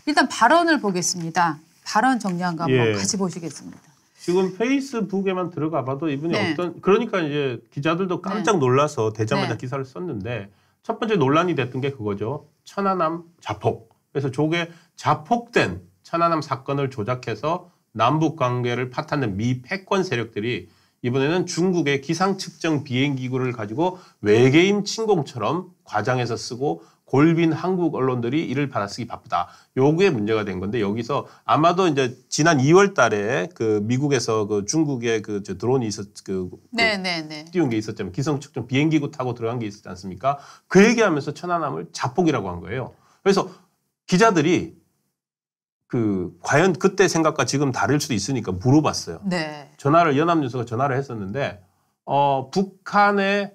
일단 발언을 보겠습니다. 발언 정리한 거 한번 같이 보시겠습니다. 지금 페이스북에만 들어가 봐도 이분이 그러니까 이제 기자들도 깜짝 놀라서 되자마자 기사를 썼는데 첫 번째 논란이 됐던 게 그거죠. 천안함 자폭. 그래서 조개 자폭된 천안함 사건을 조작해서 남북 관계를 파탄낸 미 패권 세력들이 이번에는 중국의 기상 측정 비행기구를 가지고 외계인 침공처럼 과장해서 쓰고 골빈 한국 언론들이 이를 받아쓰기 바쁘다. 요게 문제가 된 건데 여기서 아마도 이제 지난 2월 달에 그 미국에서 그 중국의 그 드론이 띄운 게 있었잖아요. 기상 측정 비행기구 타고 들어간 게 있었지 않습니까? 그 얘기하면서 천안함을 자폭이라고 한 거예요. 그래서 기자들이 과연 그때 생각과 지금 다를 수도 있으니까 물어봤어요. 연합뉴스가 전화를 했었는데, 북한의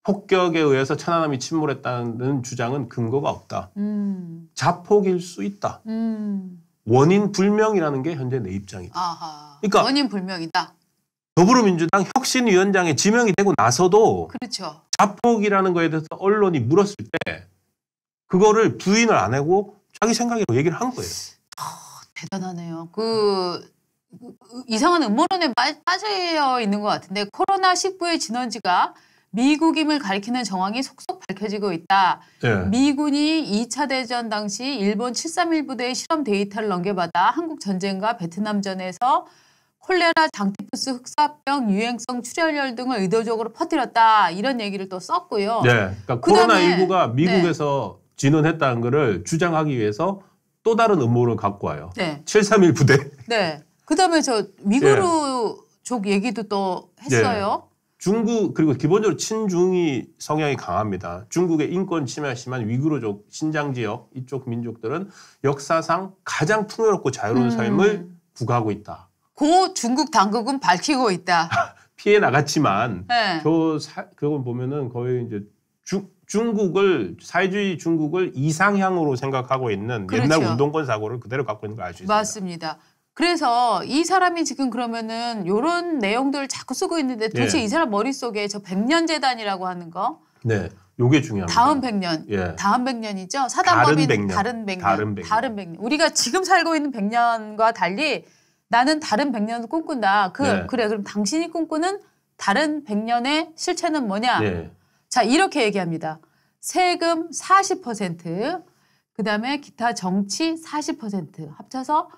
폭격에 의해서 천안함이 침몰했다는 주장은 근거가 없다. 자폭일 수 있다. 원인 불명이라는 게 현재 내 입장이다. 그러니까 원인 불명이다. 더불어민주당 혁신위원장에 지명이 되고 나서도 그렇죠. 자폭이라는 거에 대해서 언론이 물었을 때 그거를 부인을 안 하고 자기 생각으로 얘기를 한 거예요. 대단하네요. 이상한 음모론에 빠져 있는 것 같은데 코로나19의 진원지가 미국임을 가리키는 정황이 속속 밝혀지고 있다. 미군이 2차 대전 당시 일본 731 부대의 실험 데이터를 넘겨받아 한국 전쟁과 베트남전에서 콜레라, 장티푸스, 흑사병, 유행성 출혈열 등을 의도적으로 퍼뜨렸다. 이런 얘기를 또 썼고요. 그러니까 코로나19가 미국에서 진원했다는 거를 주장하기 위해서 또 다른 음모를 갖고 와요. 731 부대. 그다음에 저 위구르족 얘기도 또 했어요. 중국 그리고 기본적으로 친중이 성향이 강합니다. 중국의 인권 침해가 심한 위구르족 신장 지역 이쪽 민족들은 역사상 가장 풍요롭고 자유로운 삶을 구가하고 있다. 고 중국 당국은 밝히고 있다. 피해 나갔지만 그걸 보면은 거의 이제 사회주의 중국을 이상향으로 생각하고 있는 옛날 운동권 사고를 그대로 갖고 있는 걸 알 수 있습니다. 맞습니다. 그래서 이 사람이 지금 그러면은 이런 내용들을 자꾸 쓰고 있는데 도대체 이 사람 머릿속에 저 100년 재단이라고 하는 거? 요게 중요합니다. 다음 100년. 다음 100년이죠. 사단법인 다른 100년. 우리가 지금 살고 있는 100년과 달리 나는 다른 100년을 꿈꾼다. 그래. 그럼 당신이 꿈꾸는 다른 100년의 실체는 뭐냐? 자, 이렇게 얘기합니다. 세금 40%, 그다음에 기타 정치 40% 합쳐서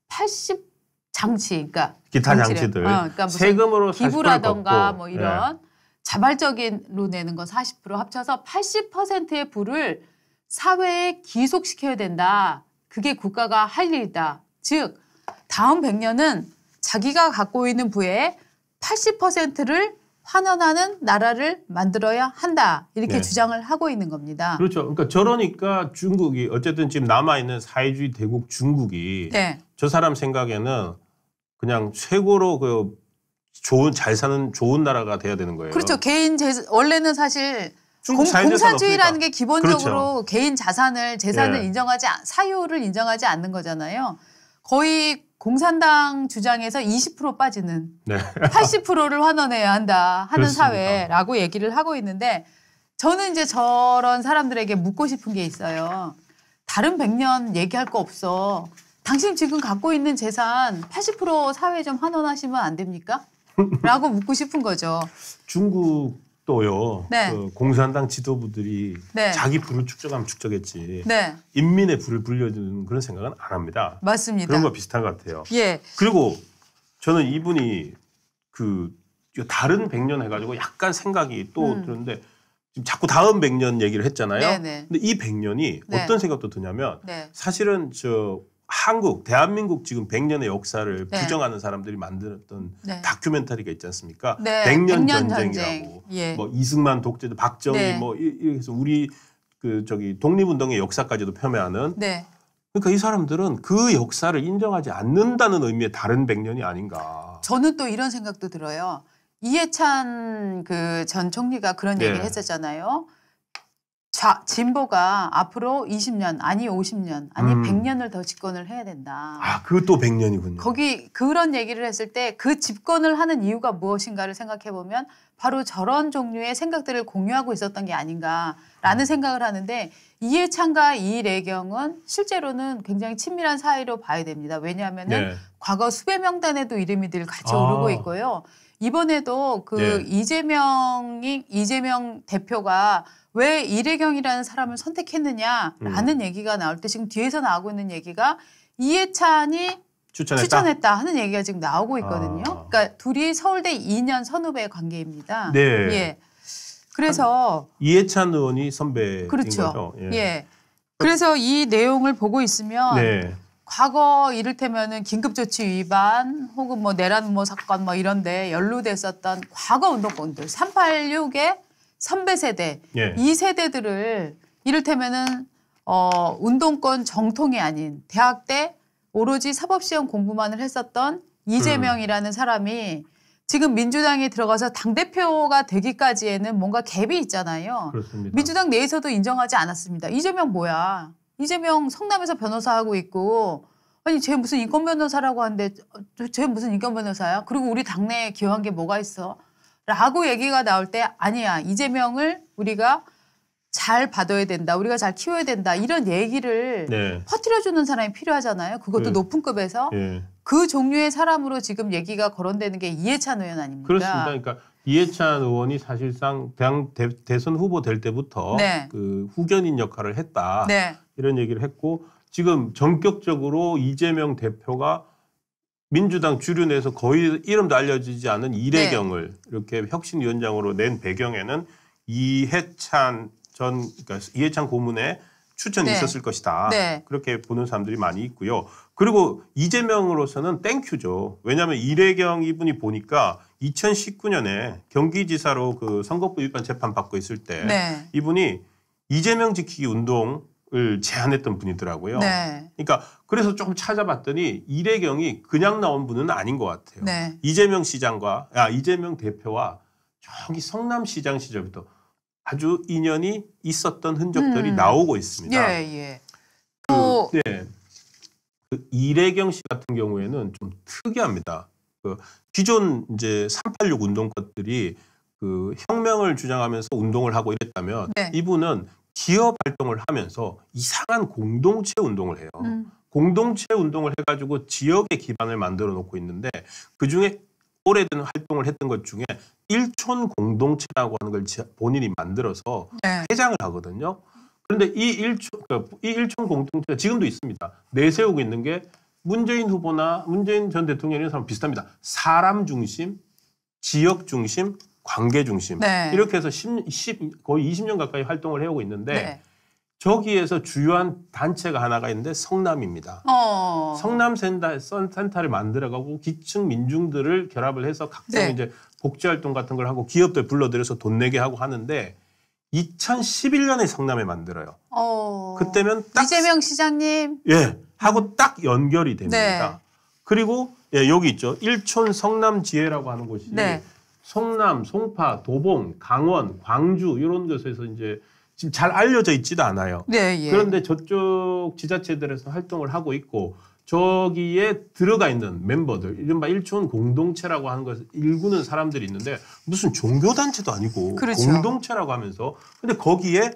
80 장치, 그러니까 기타 장치들, 그러니까 세금으로 기부라던가 뭐 이런 자발적인로 내는 거 40% 합쳐서 80%의 부를 사회에 기속시켜야 된다. 그게 국가가 할 일이다. 즉 다음 100년은 자기가 갖고 있는 부의 80%를 환원하는 나라를 만들어야 한다. 이렇게 주장을 하고 있는 겁니다. 그렇죠. 그러니까 저러니까 중국이 어쨌든 지금 남아있는 사회주의 대국 중국이 저 사람 생각에는 그냥 최고로 잘 사는 좋은 나라가 돼야 되는 거예요. 그렇죠. 원래는 사실 공산주의라는 게 기본적으로 개인 재산을 인정하지 사유를 인정하지 않는 거잖아요. 거의 공산당 주장에서 20% 빠지는 80%를 환원해야 한다 하는 사회라고 얘기를 하고 있는데 저는 이제 저런 사람들에게 묻고 싶은 게 있어요. 다른 100년 얘기할 거 없어. 당신 지금 갖고 있는 재산 80% 사회에 좀 환원하시면 안 됩니까? 라고 묻고 싶은 거죠. 중국도요. 그 공산당 지도부들이 자기 부를 축적하면 축적했지. 인민의 부를 불려주는 그런 생각은 안 합니다. 맞습니다. 그런 거 비슷한 것 같아요. 그리고 저는 이분이 다른 100년 해가지고 약간 생각이 또 들었는데 지금 자꾸 다음 100년 얘기를 했잖아요. 근데 이 100년이 어떤 생각도 드냐면 사실은 대한민국 지금 100년의 역사를 부정하는 사람들이 만들었던 다큐멘터리가 있지 않습니까? 100년 전쟁이라고. 뭐 이승만 독재자, 박정희 뭐 이래서 우리 독립운동의 역사까지도 폄훼하는. 그러니까 이 사람들은 그 역사를 인정하지 않는다는 의미의 다른 100년이 아닌가. 저는 또 이런 생각도 들어요. 이해찬 전 총리가 그런 얘기를 했었잖아요. 진보가 앞으로 20년, 아니 50년, 아니 100년을 더 집권을 해야 된다. 아, 그것도 100년이군요. 거기 그런 얘기를 했을 때 그 집권을 하는 이유가 무엇인가를 생각해 보면 바로 저런 종류의 생각들을 공유하고 있었던 게 아닌가라는 생각을 하는데 이해찬과 이래경은 실제로는 굉장히 친밀한 사이로 봐야 됩니다. 왜냐하면은 네. 과거 수배 명단에도 이름이 늘 같이 오르고 있고요. 이번에도 그 이재명 대표가 왜 이래경이라는 사람을 선택했느냐라는 얘기가 나올 때 지금 뒤에서 나오고 있는 얘기가 이해찬이 추천했다 하는 얘기가 지금 나오고 있거든요. 그러니까 둘이 서울대 2년 선후배 관계입니다. 네. 예. 그래서 이해찬 의원이 선배인 그렇죠. 거죠. 예. 그래서 이 내용을 보고 있으면 과거 이를테면은 긴급조치 위반 혹은 뭐 내란 사건 뭐 이런데 연루됐었던 과거 운동권들 386의 선배 세대 이 세대들을 이를테면은 운동권 정통이 아닌 대학 때 오로지 사법시험 공부만을 했었던 이재명이라는 사람이 지금 민주당에 들어가서 당대표가 되기까지에는 뭔가 갭이 있잖아요. 그렇습니다. 민주당 내에서도 인정하지 않았습니다. 이재명 뭐야? 이재명 성남에서 변호사하고 있고 아니 쟤 무슨 인권 변호사라고 하는데 쟤 무슨 인권 변호사야? 그리고 우리 당내에 기여한 게 뭐가 있어? 라고 얘기가 나올 때 아니야. 이재명을 우리가 잘 받아야 된다. 우리가 잘 키워야 된다. 이런 얘기를 퍼뜨려주는 사람이 필요하잖아요. 그것도 높은 급에서. 그 종류의 사람으로 지금 얘기가 거론되는 게 이해찬 의원 아닙니까? 그렇습니다. 그러니까 이해찬 의원이 사실상 대선 후보 될 때부터 그 후견인 역할을 했다. 이런 얘기를 했고 지금 전격적으로 이재명 대표가 민주당 주류 내에서 거의 이름도 알려지지 않은 이래경을 이렇게 혁신위원장으로 낸 배경에는 이해찬 그러니까 이해찬 고문의 추천이 있었을 것이다. 그렇게 보는 사람들이 많이 있고요. 그리고 이재명으로서는 땡큐죠. 왜냐하면 이래경 이분이 보니까 2019년에 경기지사로 그 선거법 위반 재판 받고 있을 때 이분이 이재명 지키기 운동을 제안했던 분이더라고요. 그러니까 그래서 조금 찾아봤더니 이래경이 그냥 나온 분은 아닌 것 같아요. 이재명 대표와 저기 성남시장 시절부터 아주 인연이 있었던 흔적들이 나오고 있습니다. 그 이래경 씨 같은 경우에는 좀 특이합니다. 그 기존 이제 386 운동권들이 그 혁명을 주장하면서 운동을 하고 이랬다면 이분은 기업 활동을 하면서 이상한 공동체 운동을 해요. 공동체 운동을 해가지고 지역의 기반을 만들어 놓고 있는데 그중에 오래된 활동을 했던 것 중에 일촌 공동체라고 하는 걸 본인이 만들어서 회장을 하거든요. 그런데 이 일촌 공동체가 지금도 있습니다. 내세우고 있는 게 문재인 후보나 문재인 전 대통령 이런 사람 비슷합니다. 사람 중심, 지역 중심, 관계 중심 이렇게 해서 거의 20년 가까이 활동을 해오고 있는데 저기에서 주요한 단체가 하나가 있는데 성남입니다. 성남센터를 만들어가고 기층 민중들을 결합을 해서 각종 이제 복지활동 같은 걸 하고 기업들 불러들여서 돈 내게 하고 하는데 2011년에 성남에 만들어요. 그때면 딱 이재명 시장님 하고 딱 연결이 됩니다. 그리고 여기 있죠. 일촌 성남지혜라고 하는 곳이 성남, 송파, 도봉, 강원, 광주 이런 곳에서 이제 지금 잘 알려져 있지도 않아요. 그런데 저쪽 지자체들에서 활동을 하고 있고 저기에 들어가 있는 멤버들, 이른바 일촌 공동체라고 하는 것을 일구는 사람들이 있는데 무슨 종교단체도 아니고 공동체라고 하면서 근데 거기에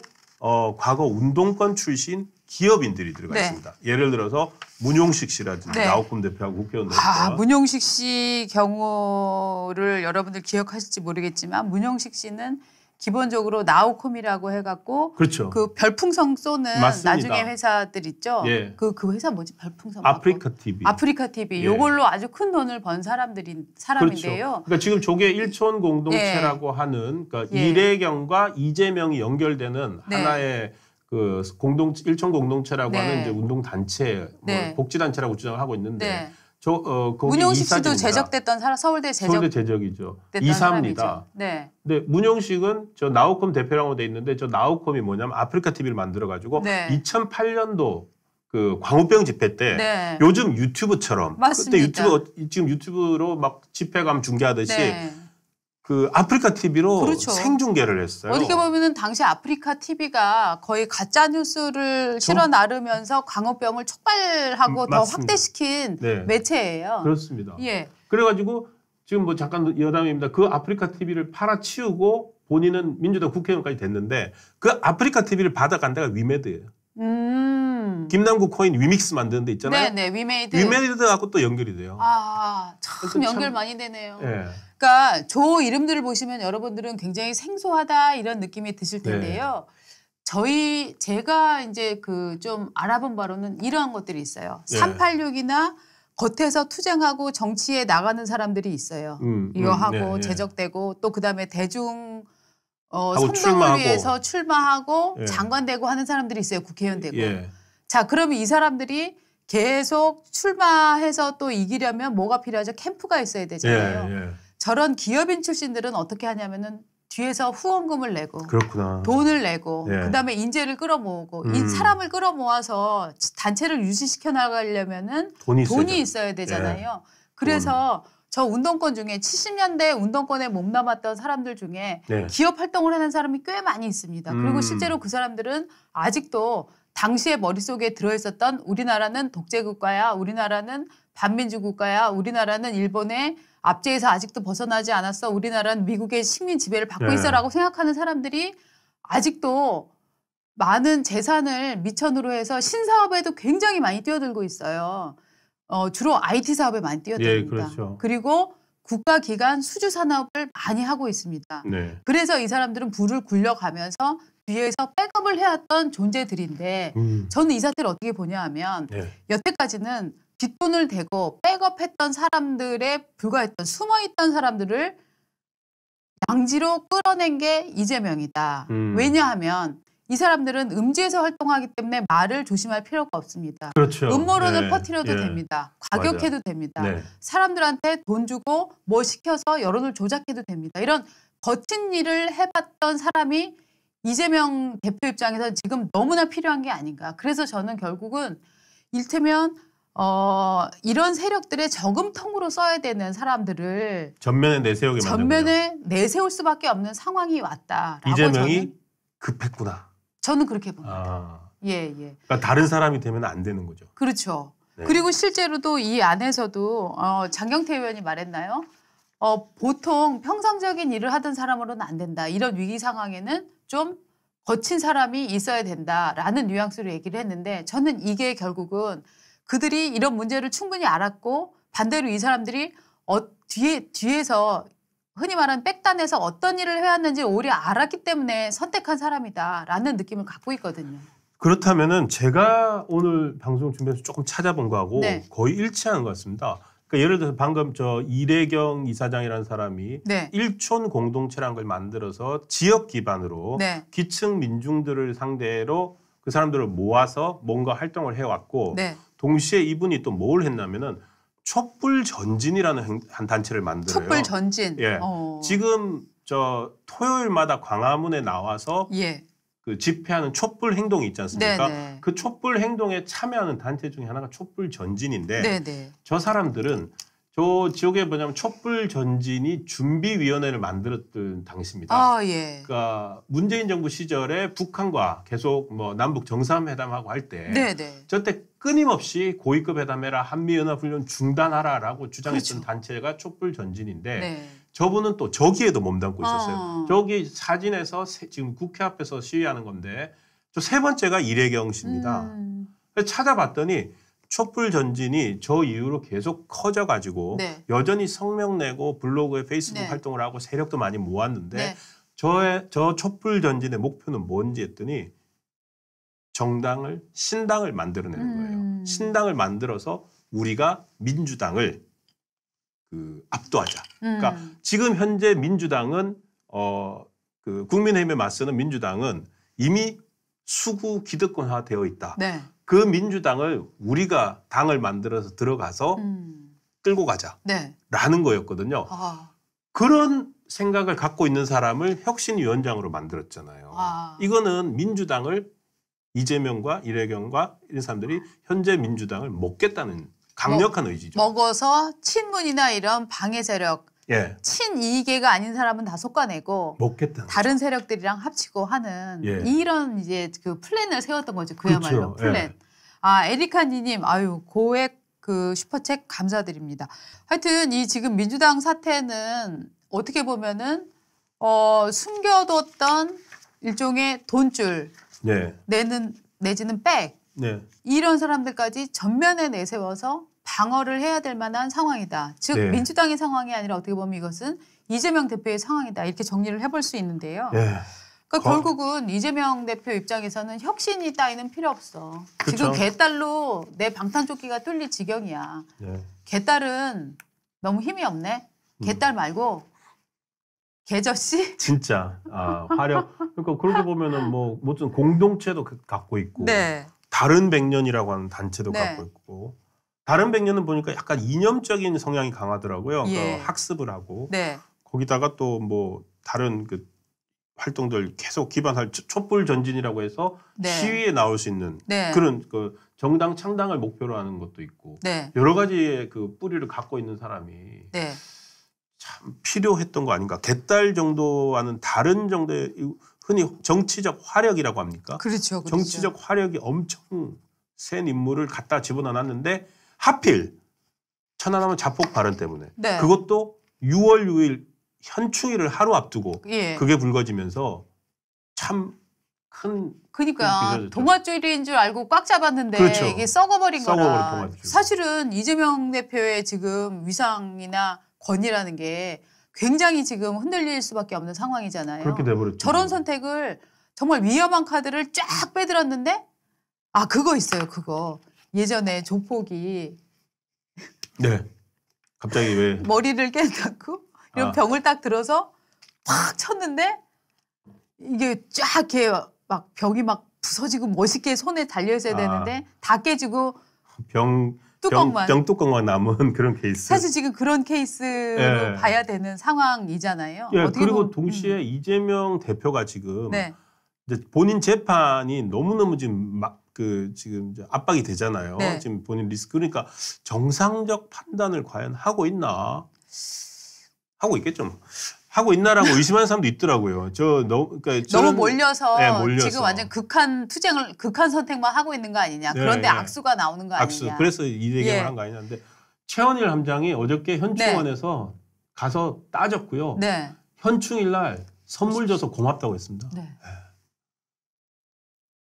과거 운동권 출신 기업인들이 들어가 있습니다. 예를 들어서 문용식 씨라든지 나우콤 대표하고 국회의원들. 문용식 씨 경우를 여러분들 기억하실지 모르겠지만 문용식 씨는 기본적으로 나우콤이라고 해갖고 그 별풍선 쏘는 나중에 회사들 있죠. 그 회사 뭐지? 별풍선 아프리카 TV. 아프리카 TV. 요걸로 아주 큰 돈을 번 사람인데요. 그러니까 지금 저게 일촌 공동체라고 하는 그러니까 이래경과 이재명이 연결되는 하나의 그 일촌 공동체라고 하는 이제 운동 단체, 복지 단체라고 주장을 하고 있는데. 문용식 씨도 제적됐던 서울대 제적이죠. 이사입니다. 근데 문용식은 저 나우콤 대표라고 돼 있는데 저 나우콤이 뭐냐면 아프리카 TV를 만들어 가지고 2008년도 그 광우병 집회 때 요즘 유튜브처럼 그때 지금 유튜브로 막 집회감 중계하듯이 그 아프리카 TV로 그렇죠. 생중계를 했어요. 어떻게 보면은 당시 아프리카 TV가 거의 가짜 뉴스를 실어 나르면서 광우병을 촉발하고 더 확대시킨 네. 매체예요. 그렇습니다. 예. 그래가지고 지금 뭐 잠깐 여담입니다. 그 아프리카 TV를 팔아치우고 본인은 민주당 국회의원까지 됐는데 그 아프리카 TV를 받아간 데가 위메드예요. 김남국 코인 위믹스 만드는 데 있잖아요. 네네, 위메이드. 위메이드하고 또 연결이 돼요. 아, 참 연결 많이 되네요. 네. 그러니까 저 이름들을 보시면 여러분들은 굉장히 생소하다 이런 느낌이 드실 텐데요. 네. 제가 이제 그 좀 알아본 바로는 이러한 것들이 있어요. 386이나 겉에서 투쟁하고 정치에 나가는 사람들이 있어요. 이거 하고 제적되고 또 그다음에 대중 선동을 위해서 출마하고 장관 되고 하는 사람들이 있어요. 국회의원 되고. 자, 그러면 이 사람들이 계속 출마해서 또 이기려면 뭐가 필요하죠? 캠프가 있어야 되잖아요. 저런 기업인 출신들은 어떻게 하냐면은 뒤에서 후원금을 내고 그렇구나. 돈을 내고 그다음에 인재를 끌어모으고 이 사람을 끌어모아서 단체를 유지시켜 나가려면은 돈이 있어야 되잖아요. 그래서 저 운동권 중에 70년대 운동권에 몸담았던 사람들 중에 기업 활동을 하는 사람이 꽤 많이 있습니다. 그리고 실제로 그 사람들은 아직도 당시에 머릿속에 들어있었던 우리나라는 독재국가야, 우리나라는 반민주국가야, 우리나라는 일본의 압제에서 아직도 벗어나지 않았어, 우리나라는 미국의 식민 지배를 받고 있어라고 생각하는 사람들이 아직도 많은 재산을 미천으로 해서 신사업에도 굉장히 많이 뛰어들고 있어요. 주로 IT 사업에 많이 뛰어듭니다. 그렇죠. 그리고 국가기관 수주산업을 많이 하고 있습니다. 그래서 이 사람들은 불을 굴려가면서 뒤에서 백업을 해왔던 존재들인데 저는 이 사태를 어떻게 보냐 하면 여태까지는 뒷돈을 대고 백업했던 사람들에 불과했던 숨어있던 사람들을 양지로 끌어낸 게 이재명이다. 왜냐하면 이 사람들은 음지에서 활동하기 때문에 말을 조심할 필요가 없습니다. 그렇죠. 음모론을 퍼뜨려도 됩니다. 과격해도 됩니다. 사람들한테 돈 주고 뭐 시켜서 여론을 조작해도 됩니다. 이런 거친 일을 해봤던 사람이 이재명 대표 입장에서 지금 너무나 필요한 게 아닌가. 그래서 저는 결국은 일테면 이런 세력들의 저금통으로 써야 되는 사람들을 전면에 내세울 수밖에 없는 상황이 왔다라고 이재명이 저는 급했구나. 저는 그렇게 봅니다. 그러니까 다른 사람이 되면 안 되는 거죠. 그렇죠. 그리고 실제로도 이 안에서도 장경태 의원이 말했나요? 보통 평상적인 일을 하던 사람으로는 안 된다. 이런 위기 상황에는 좀 거친 사람이 있어야 된다라는 뉘앙스로 얘기를 했는데 저는 이게 결국은 그들이 이런 문제를 충분히 알았고 반대로 이 사람들이 뒤에서 흔히 말하는 백단에서 어떤 일을 해왔는지 오히려 알았기 때문에 선택한 사람이다라는 느낌을 갖고 있거든요. 그렇다면은 제가 오늘 방송 준비해서 조금 찾아본 거하고 거의 일치하는 것 같습니다. 그러니까 예를 들어서 방금 저 이래경 이사장이라는 사람이 일촌 공동체라는 걸 만들어서 지역 기반으로 기층 민중들을 상대로 그 사람들을 모아서 뭔가 활동을 해왔고 동시에 이분이 또 뭘 했냐면은 촛불 전진이라는 한 단체를 만들어요. 촛불 전진. 지금 저 토요일마다 광화문에 나와서 그 집회하는 촛불 행동이 있지 않습니까? 그 촛불 행동에 참여하는 단체 중에 하나가 촛불 전진인데 저 사람들은 저 지역에 뭐냐면 촛불 전진이 준비위원회를 만들었던 당시입니다. 그러니까 문재인 정부 시절에 북한과 계속 뭐 남북 정상회담하고 할 때 저때 끊임없이 고위급 회담해라, 한미연합훈련 중단하라라고 주장했던 단체가 촛불 전진인데 저분은 또 저기에도 몸담고 있었어요. 저기 사진에서 지금 국회 앞에서 시위하는 건데 저 세 번째가 이래경 씨입니다. 찾아봤더니 촛불 전진이 저 이후로 계속 커져가지고 여전히 성명 내고 블로그에 페이스북 활동을 하고 세력도 많이 모았는데 저 촛불 전진의 목표는 뭔지 했더니 신당을 만들어내는 거예요. 신당을 만들어서 우리가 민주당을 압도하자. 그러니까 지금 현재 민주당은 그 국민의힘에 맞서는 민주당은 이미 수구 기득권화 되어 있다. 그 민주당을 우리가 당을 만들어서 들어가서 끌고 가자라는 거였거든요. 그런 생각을 갖고 있는 사람을 혁신위원장으로 만들었잖아요. 이거는 민주당을 이재명과 이래경과 이런 사람들이 현재 민주당을 먹겠다는 강력한 의지죠. 먹어서 친문이나 이런 방해 세력, 예. 친이계가 아닌 사람은 다 솎아내고 먹겠다. 다른 세력들이랑 합치고 하는 예. 이런 이제 그 플랜을 세웠던 거죠. 그야말로 그렇죠. 플랜. 예. 아, 에리카니님, 아유 고액 그 슈퍼챗 감사드립니다. 하여튼 이 지금 민주당 사태는 어떻게 보면은 숨겨뒀던 일종의 돈줄 네. 내지는 백 네. 이런 사람들까지 전면에 내세워서 방어를 해야 될 만한 상황이다. 즉 네. 민주당의 상황이 아니라 어떻게 보면 이것은 이재명 대표의 상황이다. 이렇게 정리를 해볼 수 있는데요. 네. 그러니까 결국은 이재명 대표 입장에서는 혁신이 따위는 필요 없어. 그쵸. 지금 개딸로 내 방탄조끼가 뚫릴 지경이야. 네. 개딸은 너무 힘이 없네. 개딸 말고 개저씨? 진짜 화력. 그러니까 그렇게 보면은 뭐 무슨 공동체도 갖고 있고 네. 다른 백년이라고 하는 단체도 네. 갖고 있고 다른 백년은 보니까 약간 이념적인 성향이 강하더라고요. 예. 그 학습을 하고 네. 거기다가 또 뭐 다른 그 활동들 계속 기반할 촛불 전진이라고 해서 네. 시위에 나올 수 있는 네. 그런 그 정당 창당을 목표로 하는 것도 있고 네. 여러 가지의 그 뿌리를 갖고 있는 사람이 네. 참 필요했던 거 아닌가. 개딸 정도와는 다른 정도의 흔히 정치적 화력이라고 합니까? 그렇죠. 그렇죠. 정치적 화력이 엄청 센 인물을 갖다 집어넣었는데 하필 천안함은 자폭 발언 때문에 네. 그것도 6월 6일 현충일을 하루 앞두고 예. 그게 불거지면서 참 큰 그러니까 동아줄인 줄 알고 꽉 잡았는데 그렇죠. 이게 썩어버린 거라. 동아줄. 사실은 이재명 대표의 지금 위상이나 권위라는 게 굉장히 지금 흔들릴 수밖에 없는 상황이잖아요. 그렇게 돼버렸죠. 저런 선택을 정말 위험한 카드를 쫙 빼들었는데 그거 있어요. 그거. 예전에 조폭이 네. 갑자기 왜 머리를 깨닫고 이런 병을 딱 들어서 팍 쳤는데 이게 쫙 이렇게 막 벽이 막 부서지고 멋있게 손에 달려 있어야 되는데 다 깨지고 병 뚜껑만 남은 그런 케이스. 사실 지금 그런 케이스로 봐야 되는 상황이잖아요. 예, 어떻게 그리고 동시에 이재명 대표가 지금 네. 이제 본인 재판이 너무너무 지금 지금 이제 압박이 되잖아요. 네. 지금 본인 리스크. 그러니까 정상적 판단을 과연 하고 있나? 하고 있겠죠. 뭐. 하고 있나라고 의심하는 사람도 있더라고요. 그러니까 너무 몰려서, 네, 몰려서 지금 완전 극한 선택만 하고 있는 거 아니냐. 그런데 악수가 나오는 거 아니냐. 그래서 이 얘기를 한 거 아니냐인데 최원일 함장이 어저께 현충원에서 가서 따졌고요. 네. 현충일 날 선물 줘서 고맙다고 했습니다. 네.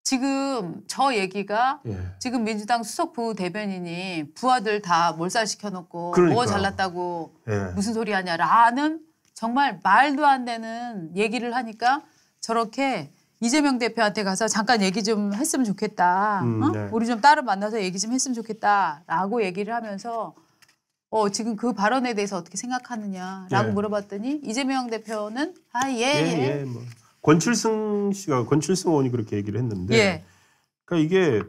지금 저 얘기가 지금 민주당 수석 부대변인이 부하들 다 몰살시켜놓고 뭐 잘났다고 무슨 소리 하냐라는 정말 말도 안 되는 얘기를 하니까 저렇게 이재명 대표한테 가서 잠깐 얘기 좀 했으면 좋겠다. 네. 우리 좀 따로 만나서 얘기 좀 했으면 좋겠다라고 얘기를 하면서 지금 그 발언에 대해서 어떻게 생각하느냐라고 물어봤더니 이재명 대표는 뭐. 권칠승 의원이 그렇게 얘기를 했는데 그러니까 이게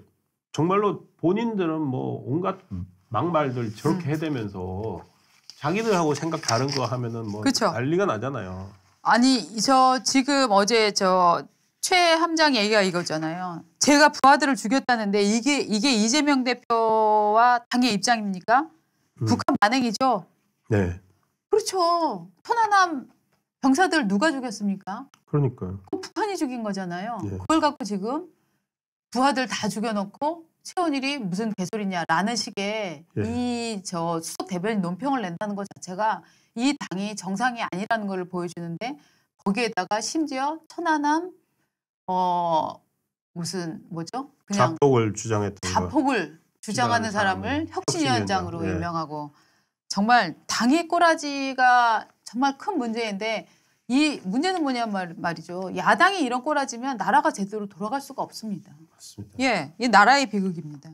정말로 본인들은 뭐 온갖 막말들 저렇게 해대면서 자기들하고 생각 다른 거 하면은 뭐 그쵸. 난리가 나잖아요. 아니 저 지금 어제 최 함장 얘기가 이거잖아요. 제가 부하들을 죽였다는데 이게 이재명 대표와 당의 입장입니까? 북한 만행이죠. 네. 그렇죠. 천안함 병사들 누가 죽였습니까? 그러니까요. 북한이 죽인 거잖아요. 그걸 갖고 지금 부하들 다 죽여놓고 최원일이 무슨 개소리냐라는 식의 수석 대변인 논평을 낸다는 것 자체가 이 당이 정상이 아니라는 걸 보여주는데 거기에다가 심지어 천안함 무슨 뭐죠? 그냥 자폭을 주장했던 자폭을 주장하는 사람을 혁신위원장으로 임명하고 정말 당의 꼬라지가 정말 큰 문제인데 이 문제는 뭐냐면 말이죠. 야당이 이런 꼬라지면 나라가 제대로 돌아갈 수가 없습니다. 맞습니다. 이 나라의 비극입니다.